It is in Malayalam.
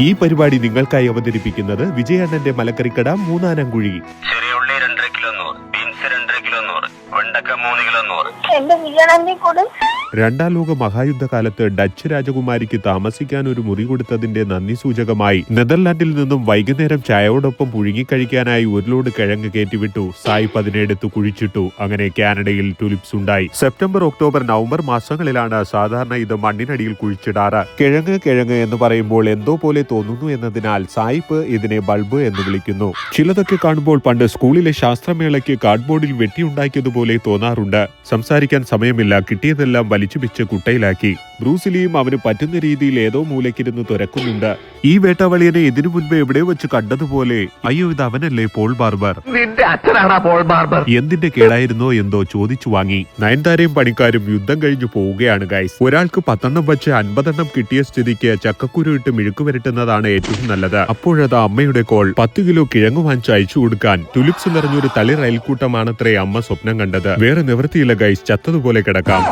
ഈ പരിപാടി നിങ്ങൾക്കായി അവതരിപ്പിക്കുന്നത് വിജയണ്ണന്റെ മലക്കറിക്കട മൂന്നാനംകുഴി. ചെറിയ ഉള്ളി 2.5 കിലോ 100, ബീൻസ് 2.5 കിലോ 100, വെണ്ടക്ക 3 കിലോ 100. എന്റെ വിജയണ്ണന്റെ കൂടെ രണ്ടാം ലോക മഹായുദ്ധകാലത്ത് ഡച്ച് രാജകുമാരിക്ക് താമസിക്കാൻ ഒരു മുറി കൊടുത്തതിന്റെ നന്ദി സൂചകമായി നെതർലാൻഡിൽ നിന്നും വൈകുന്നേരം ചായയോടൊപ്പം പുഴുങ്ങിക്കഴിക്കാനായി ഒരു ലോഡ് കിഴങ്ങ് കയറ്റിവിട്ടു. സായിപ്പ് അതിനെടുത്ത് കുഴിച്ചിട്ടു. അങ്ങനെ കാനഡയിൽ ടുലിപ്സ് ഉണ്ടായി. സെപ്റ്റംബർ, ഒക്ടോബർ, നവംബർ മാസങ്ങളിലാണ് സാധാരണ ഇത് മണ്ണിനടിയിൽ കുഴിച്ചിടാറ്. കിഴങ്ങ് എന്ന് പറയുമ്പോൾ എന്തോ പോലെ തോന്നുന്നു എന്നതിനാൽ സായിപ്പ് ഇതിനെ ബൾബ് എന്ന് വിളിക്കുന്നു. ചിലതൊക്കെ കാണുമ്പോൾ പണ്ട് സ്കൂളിലെ ശാസ്ത്രമേളയ്ക്ക് കാർഡ്ബോർഡിൽ വെട്ടിയുണ്ടാക്കിയതുപോലെ തോന്നാറുണ്ട്. സംസാരിക്കാൻ സമയമില്ല. കിട്ടിയതെല്ലാം വലിച്ചു പിച്ച് കുട്ടയിലാക്കി. ബ്രൂസിലിയും അവന് പറ്റുന്ന രീതിയിൽ ഏതോ മൂലക്കിരുന്ന് തുരക്കുന്നുണ്ട്. ഈ വേട്ടവളിയനെ ഇതിനു മുൻപ് എവിടെ വെച്ച് കണ്ടതുപോലെ. അയ്യോ, ഇത് അവനല്ലേ പോൾ ബാർബർ? നിന്റെ അച്ഛനാണ് പോൾ ബാർബർ. എന്തിന്റെ കേടായിരുന്നോ എന്തോ ചോദിച്ചു വാങ്ങി. നയൻതാരയും പണിക്കാരും യുദ്ധം കഴിഞ്ഞു പോവുകയാണ് ഗൈസ്. ഒരാൾക്ക് 10 വെച്ച് 50 കിട്ടിയ സ്ഥിതിക്ക് ചക്കക്കുരു ഇട്ട് മിഴുക്ക് വരട്ടുന്നതാണ് ഏറ്റവും നല്ലത്. അപ്പോഴത് അമ്മയുടെ കോൾ. 10 കിലോ കിഴങ്ങ് വാങ്ങിച്ച് അയച്ചു കൊടുക്കാൻ. ടുലിപ്സ് നിറഞ്ഞൊരു തളിർ അയൽക്കൂട്ടമാണത്രേ അമ്മ സ്വപ്നം കണ്ടത്. വേറെ നിവൃത്തിയില്ല ഗൈസ്, ചത്തതുപോലെ കിടക്കാം.